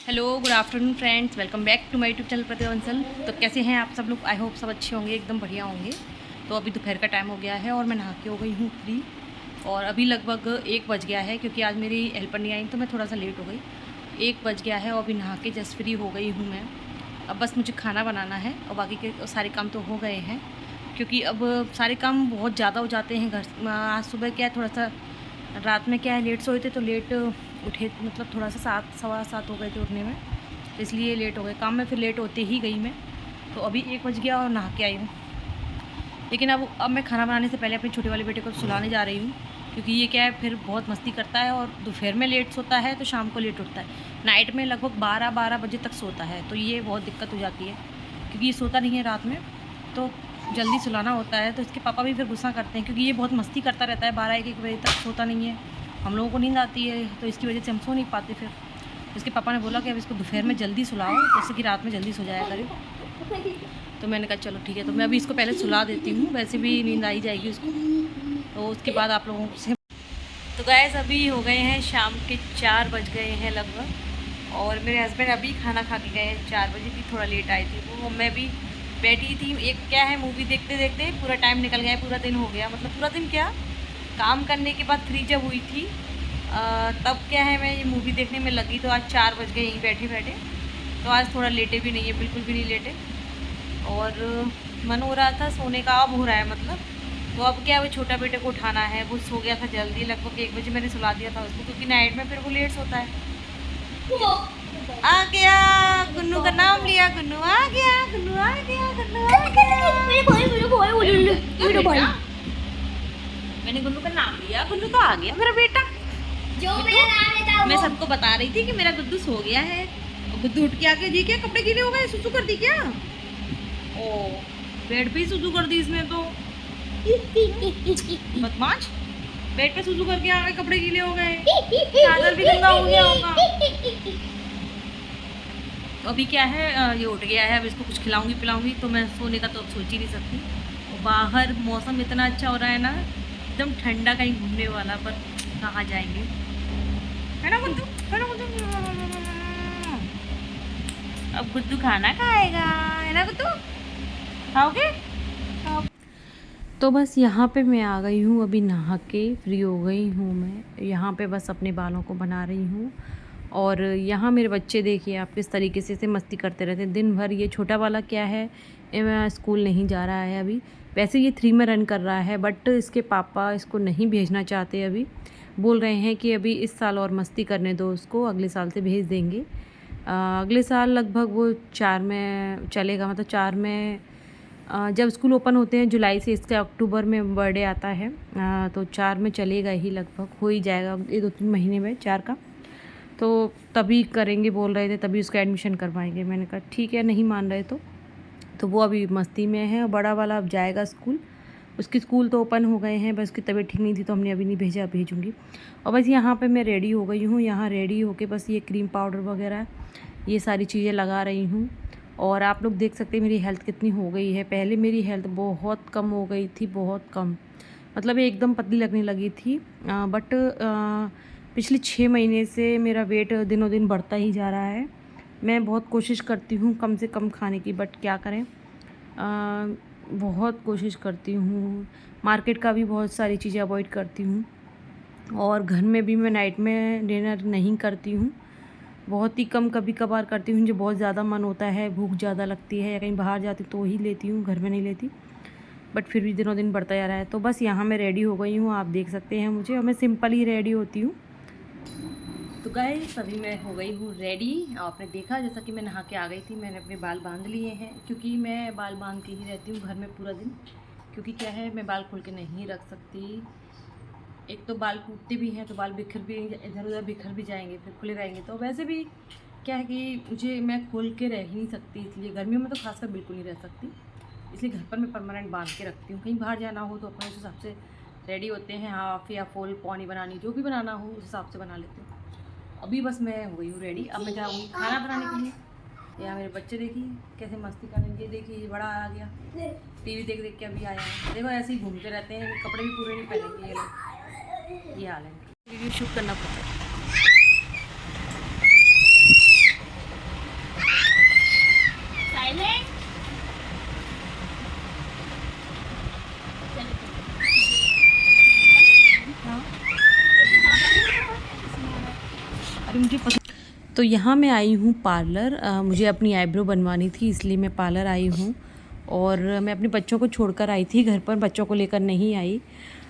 Hello good afternoon friends, welcome back to my YouTube channel प्रतिवंशल। तो कैसे हैं आप सब लोग? आई होप सब अच्छे होंगे, एकदम बढ़िया होंगे। तो अभी दोपहर का टाइम हो गया है और मैं नहा के हो गई हूँ फ्री। और अभी लगभग 1 बज गया है, क्योंकि आज मेरी हेल्पर नहीं आई तो मैं थोड़ा सा लेट हो गई। 1 बज गया है और अभी नहा के जस्ट फ्री हो गई हूँ मैं। अब बस मुझे खाना बनाना है और बाकी के सारे काम तो हो गए हैं, क्योंकि अब सारे काम बहुत ज़्यादा हो जाते हैं घर। आज सुबह क्या है, थोड़ा सा रात में क्या है लेट सोए थे तो लेट उठे, मतलब थोड़ा सा 7 सवा 7 हो गए थे उठने में, तो इसलिए लेट हो गए काम में। फिर लेट होते ही गई मैं, तो अभी 1 बज गया और नहा के आई हूँ। लेकिन अब मैं खाना बनाने से पहले अपने छोटे वाले बेटे को सुलाने जा रही हूँ, क्योंकि ये क्या है फिर बहुत मस्ती करता है और दोपहर में लेट सोता है तो शाम को लेट उठता है। नाइट में लगभग 12 बजे तक सोता है, तो ये बहुत दिक्कत हो जाती है, क्योंकि ये सोता नहीं है रात में, तो जल्दी सुलाना होता है। तो इसके पापा भी फिर गुस्सा करते हैं, क्योंकि ये बहुत मस्ती करता रहता है, 12-1 बजे तक सोता नहीं है। हम लोगों को नींद आती है, तो इसकी वजह से हम सो नहीं पाते। फिर इसके पापा ने बोला कि अब इसको दोपहर में जल्दी सुलाओ, जैसे कि रात में जल्दी सो जाया करे। तो मैंने कहा चलो ठीक है, तो मैं अभी इसको पहले सुला देती हूँ, वैसे भी नींद आई जाएगी उसको, तो उसके बाद आप लोगों से। तो गैस अभी हो गए हैं शाम के 4 बज गए हैं लगभग, और मेरे हस्बैंड अभी खाना खा के गए हैं। 4 बजे थी, थोड़ा लेट आई थी वो। मैं भी बैठी थी, एक क्या है मूवी देखते देखते पूरा टाइम निकल गया, पूरा दिन हो गया। मतलब पूरा दिन क्या, काम करने के बाद फ्री जब हुई थी तब क्या है मैं ये मूवी देखने में लगी, तो आज 4 बज गए यहीं बैठे बैठे। तो आज थोड़ा लेटे भी नहीं है, बिल्कुल भी नहीं लेटे, और मन हो रहा था सोने का, अब हो रहा है मतलब। तो अब क्या है, वो छोटा बेटे को उठाना है, वो सो गया था जल्दी, लगभग 1 बजे मैंने सुला दिया था उसको, क्योंकि नाइट में फिर वो लेट सोता है। आ गया, गुन्नू का नाम लिया, गुन्नू आ गया, गुन्नू आ गया, गुन्नू आ गया। मैंने गुन्नू का नाम लिया, गुन्नू तो आ गया मेरा बेटा। जो मेरा नाम लेता मैं सबको बता रही थी कि मेरा गुड्डू सो गया है, और गुड्डू उठ के आके जी क्या कपड़े गीले हो गए, सुसु कर दी क्या? ओ बेड पे ही सुसु कर दी इसने तो। बदमाश, बेड पे सुसु करके आ गए, कपड़े गीले हो गए, चादर भी गंदा हो गया होगा। तो अभी क्या है, ये उठ गया है, अब इसको कुछ खिलाऊंगी पिलाऊंगी, तो मैं सोने का तो अब सोच ही नहीं सकती। और बाहर मौसम इतना अच्छा हो रहा है ना, एकदम ठंडा, कहीं घूमने वाला, पर कहाँ जाएंगे, है ना गुड्डू, है ना गुड्डू? अब गुड्डू खाना खाएगा, है ना गुड्डू? खाओगे? तो बस यहाँ पे मैं आ गई हूँ, अभी नहा के फ्री हो गई हूँ। मैं यहाँ पे बस अपने बालों को बना रही हूँ, और यहाँ मेरे बच्चे देखिए आप किस तरीके से मस्ती करते रहते हैं दिन भर। ये छोटा वाला क्या है, स्कूल नहीं जा रहा है अभी। वैसे ये 3 में रन कर रहा है, बट इसके पापा इसको नहीं भेजना चाहते अभी। बोल रहे हैं कि अभी इस साल और मस्ती करने दो उसको, अगले साल से भेज देंगे। अगले साल लगभग वो 4 में चलेगा, मतलब 4 में जब स्कूल ओपन होते हैं जुलाई से, इसका अक्टूबर में बर्थडे आता है, तो 4 में चलेगा ही, लगभग हो ही जाएगा ये 2-3 महीने में 4 का। तो तभी करेंगे बोल रहे थे, तभी उसका एडमिशन करवाएंगे। मैंने कहा ठीक है, नहीं मान रहे तो वो अभी मस्ती में है। और बड़ा वाला अब जाएगा स्कूल, उसकी स्कूल तो ओपन हो गए हैं, बस उसकी तबीयत ठीक नहीं थी तो हमने अभी नहीं भेजा, भेजूँगी। और बस यहाँ पे मैं रेडी हो गई हूँ, यहाँ रेडी होके बस ये क्रीम पाउडर वगैरह ये सारी चीज़ें लगा रही हूँ। और आप लोग देख सकते हैं मेरी हेल्थ कितनी हो गई है। पहले मेरी हेल्थ बहुत कम हो गई थी, बहुत कम, मतलब एकदम पतली लगने लगी थी, बट पिछले 6 महीने से मेरा वेट दिनों दिन बढ़ता ही जा रहा है। मैं बहुत कोशिश करती हूँ कम से कम खाने की, बट क्या करें, बहुत कोशिश करती हूँ। मार्केट का भी बहुत सारी चीज़ें अवॉइड करती हूँ, और घर में भी मैं नाइट में डिनर नहीं करती हूँ, बहुत ही कम कभी कभार करती हूँ। जो बहुत ज़्यादा मन होता है, भूख ज़्यादा लगती है या कहीं बाहर जाती तो ही लेती हूँ, घर में नहीं लेती। बट फिर भी दिनों दिन बढ़ता जा रहा है। तो बस यहाँ मैं रेडी हो गई हूँ, आप देख सकते हैं मुझे, और मैं सिंपल ही रेडी होती हूँ। तो गाइस अभी मैं हो गई हूँ रेडी। आपने देखा जैसा कि मैं नहा के आ गई थी, मैंने अपने बाल बांध लिए हैं, क्योंकि मैं बाल बांध के ही रहती हूँ घर में पूरा दिन। क्योंकि क्या है, मैं बाल खोल के नहीं रख सकती, एक तो बाल टूटते भी हैं, तो बाल बिखर भी इधर उधर बिखर भी जाएंगे, फिर खुले रहेंगे। तो वैसे भी क्या है कि मुझे, मैं खोल के रह ही नहीं सकती, इसलिए गर्मियों में तो खासकर बिल्कुल नहीं रह सकती। इसलिए घर पर मैं परमानेंट बांध के रखती हूँ। कहीं बाहर जाना हो तो अपने उस हिसाब से रेडी होते हैं, हाफ या फुल पौनी बनानी, जो भी बनाना हो उस हिसाब से बना लेते हैं। अभी बस मैं हो गई हूँ रेडी, अब मैं जाऊँगी खाना बनाने के लिए। या मेरे बच्चे देखिए कैसे मस्ती करेंगे, देखिए ये बड़ा आ गया, टीवी देख देख के अभी आया है। देखो ऐसे ही घूमते रहते हैं, कपड़े भी पूरे नहीं पहनेंगे ये लोग, ये हाल है। वीडियो शूट करना पड़ता है। तो यहाँ मैं आई हूँ पार्लर, मुझे अपनी आईब्रो बनवानी थी, इसलिए मैं पार्लर आई हूँ। और मैं अपने बच्चों को छोड़कर आई थी घर पर, बच्चों को लेकर नहीं आई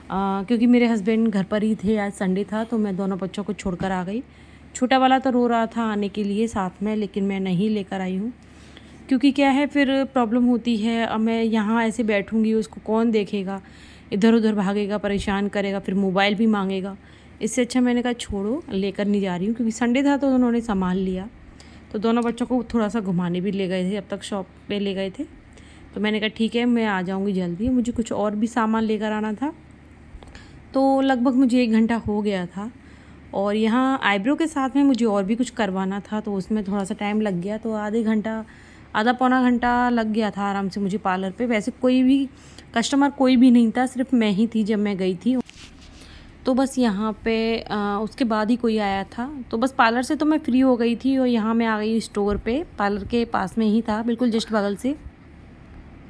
क्योंकि मेरे हस्बैंड घर पर ही थे। आज संडे था तो मैं दोनों बच्चों को छोड़कर आ गई। छोटा वाला तो रो रहा था आने के लिए साथ में, लेकिन मैं नहीं लेकर आई हूँ क्योंकि क्या है फिर प्रॉब्लम होती है। अब मैं यहाँ ऐसे बैठूँगी, उसको कौन देखेगा, इधर उधर भागेगा, परेशान करेगा, फिर मोबाइल भी मांगेगा। इससे अच्छा मैंने कहा छोड़ो, लेकर नहीं जा रही हूँ क्योंकि संडे था तो उन्होंने संभाल लिया। तो दोनों बच्चों को थोड़ा सा घुमाने भी ले गए थे, अब तक शॉप पे ले गए थे। तो मैंने कहा ठीक है मैं आ जाऊँगी जल्दी, मुझे कुछ और भी सामान लेकर आना था। तो लगभग मुझे 1 घंटा हो गया था और यहाँ आईब्रो के साथ में मुझे और भी कुछ करवाना था, तो उसमें थोड़ा सा टाइम लग गया। तो आधा पौना घंटा लग गया था आराम से मुझे पार्लर पे। वैसे कोई भी कस्टमर कोई भी नहीं था, सिर्फ मैं ही थी जब मैं गई थी। तो बस यहाँ पे उसके बाद ही कोई आया था। तो बस पार्लर से तो मैं फ्री हो गई थी और यहाँ मैं आ गई स्टोर पे, पार्लर के पास में ही था, बिल्कुल जस्ट बगल से।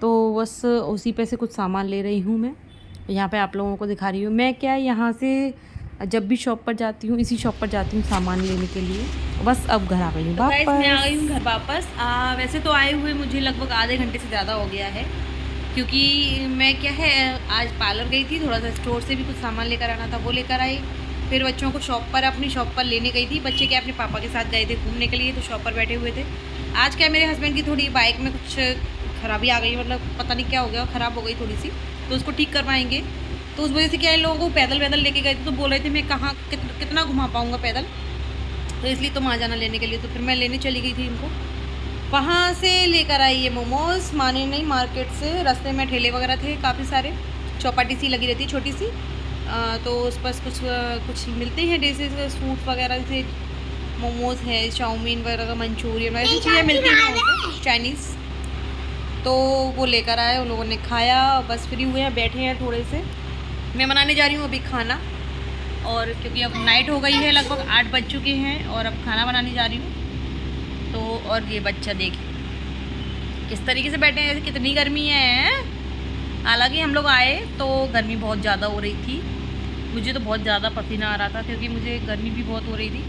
तो बस उसी पे से कुछ सामान ले रही हूँ मैं, यहाँ पे आप लोगों को दिखा रही हूँ। मैं क्या यहाँ से जब भी शॉप पर जाती हूँ, इसी शॉप पर जाती हूँ सामान लेने के लिए। बस अब घर आ गई हूँ वापस। तो मैं आ गई हूँ घर वापस। वैसे तो आए हुए मुझे लगभग आधे घंटे से ज़्यादा हो गया है क्योंकि मैं क्या है आज पार्लर गई थी, थोड़ा सा स्टोर से भी कुछ सामान लेकर आना था, वो लेकर आई। फिर बच्चों को अपनी शॉप पर लेने गई थी। बच्चे क्या अपने पापा के साथ गए थे घूमने के लिए, तो शॉप पर बैठे हुए थे। आज क्या मेरे हस्बैंड की थोड़ी बाइक में कुछ खराबी आ गई, मतलब पता नहीं क्या हो गया, ख़राब हो गई थोड़ी सी, तो उसको ठीक करवाएंगे। तो उस वजह से क्या है लोगों को पैदल लेके गए थे, तो बोल रहे थे मैं कहाँ कितना घुमा पाऊँगा पैदल, तो इसलिए तुम आ जाना लेने के लिए। तो फिर मैं लेने चली गई थी इनको, वहाँ से लेकर आई ये मोमोज़ माने नहीं मार्केट से। रास्ते में ठेले वगैरह थे काफ़ी सारे, चौपाटी सी लगी रहती छोटी सी, तो उस पर कुछ मिलते हैं डिशेज फ्रूट वगैरह से, मोमोज़ है, चाउमीन वगैरह, मंचूरियन वगैरह ऐसी चीज़ें मिलती हैं चाइनीज़। तो वो लेकर आए, उन लोगों ने खाया, बस फ्री हुए हैं, बैठे हैं थोड़े से। मैं बनाने जा रही हूँ अभी खाना, और क्योंकि अब नाइट हो गई है, लगभग 8 बज चुके हैं और अब खाना बनाने जा रही हूँ। तो और ये बच्चा देखिए किस तरीके से बैठे हैं, कितनी गर्मी है। हालांकि हम लोग आए तो गर्मी बहुत ज़्यादा हो रही थी, मुझे तो बहुत ज़्यादा पसीना आ रहा था क्योंकि मुझे गर्मी भी बहुत हो रही थी।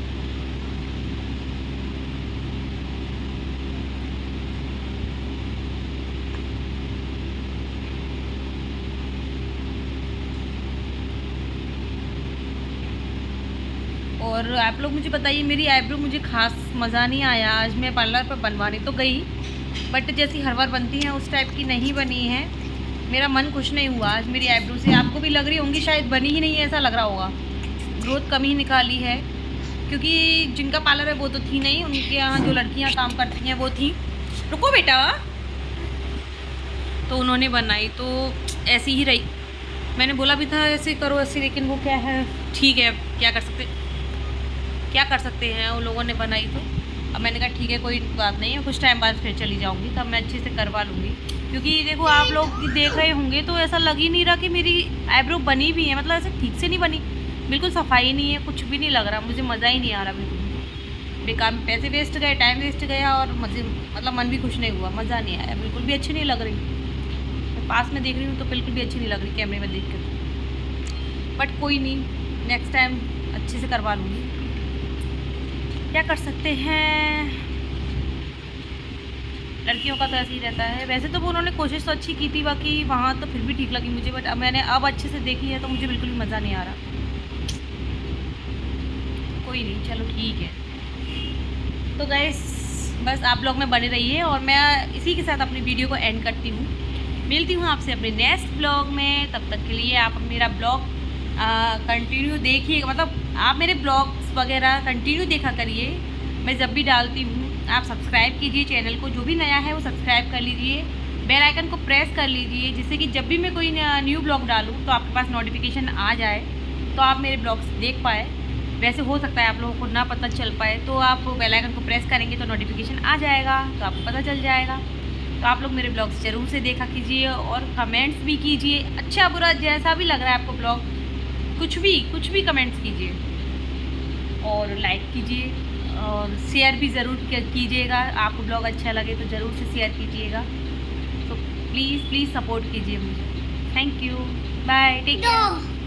और आप लोग मुझे बताइए, मेरी आईब्रो मुझे खास मज़ा नहीं आया। आज मैं पार्लर पर बनवाने तो गई, बट जैसी हर बार बनती हैं उस टाइप की नहीं बनी है। मेरा मन खुश नहीं हुआ आज मेरी आईब्रो से। आपको भी लग रही होंगी, शायद बनी ही नहीं है ऐसा लग रहा होगा, ग्रोथ कम ही निकाली है। क्योंकि जिनका पार्लर है वो तो थी नहीं, उनके यहाँ जो लड़कियाँ काम करती हैं वो थी। रुको बेटा, तो उन्होंने बनाई तो ऐसी ही रही। मैंने बोला भी था ऐसे करो ऐसे, लेकिन वो क्या है, ठीक है क्या कर सकते हैं, उन लोगों ने बनाई तो। अब मैंने कहा ठीक है कोई बात नहीं है, कुछ टाइम बाद फिर चली जाऊंगी, तब मैं अच्छे से करवा लूँगी। क्योंकि देखो आप लोग देख रहे होंगे तो ऐसा लग ही नहीं रहा कि मेरी आईब्रो बनी भी है, मतलब ऐसे ठीक से नहीं बनी, बिल्कुल सफाई नहीं है, कुछ भी नहीं लग रहा, मुझे मज़ा ही नहीं आ रहा बिल्कुल। बेकार पैसे वेस्ट गए, टाइम वेस्ट गया और मतलब मन भी खुश नहीं हुआ, मज़ा नहीं आया, बिल्कुल भी अच्छी नहीं लग रही। मैं पास में देख रही हूँ तो बिल्कुल भी अच्छी नहीं लग रही कैमरे में देख कर। बट कोई नहीं, नेक्स्ट टाइम अच्छे से करवा लूँगी, क्या कर सकते हैं, लड़कियों का तो ऐसे ही रहता है। वैसे तो वो उन्होंने कोशिश तो अच्छी की थी, बाकी वहाँ तो फिर भी ठीक लगी मुझे, बट अब मैंने अच्छे से देखी है तो मुझे बिल्कुल भी मज़ा नहीं आ रहा। कोई नहीं, चलो ठीक है। तो गाइस बस आप लोग में बने रहिए और मैं इसी के साथ अपनी वीडियो को एंड करती हूँ। मिलती हूँ आपसे अपने नेक्स्ट ब्लॉग में, तब तक के लिए आप मेरा ब्लॉग कंटिन्यू देखिए, मतलब आप मेरे ब्लॉग्स वगैरह कंटिन्यू देखा करिए। मैं जब भी डालती हूँ आप सब्सक्राइब कीजिए चैनल को, जो भी नया है वो सब्सक्राइब कर लीजिए, बेल आइकन को प्रेस कर लीजिए, जिससे कि जब भी मैं कोई न्यू ब्लॉग डालूँ तो आपके पास नोटिफिकेशन आ जाए, तो आप मेरे ब्लॉग्स देख पाए। वैसे हो सकता है आप लोगों को ना पता चल पाए, तो आप बेल आइकन को प्रेस करेंगे तो नोटिफिकेशन आ जाएगा, तो आपको पता चल जाएगा। तो आप लोग मेरे ब्लॉग्स ज़रूर से देखा कीजिए और कमेंट्स भी कीजिए, अच्छा बुरा जैसा भी लग रहा है आपको ब्लॉग, कुछ भी कमेंट्स कीजिए और लाइक कीजिए और शेयर भी ज़रूर कीजिएगा। आपको ब्लॉग अच्छा लगे तो ज़रूर से शेयर कीजिएगा। तो प्लीज़ सपोर्ट कीजिए मुझे। Thank you, bye, take care.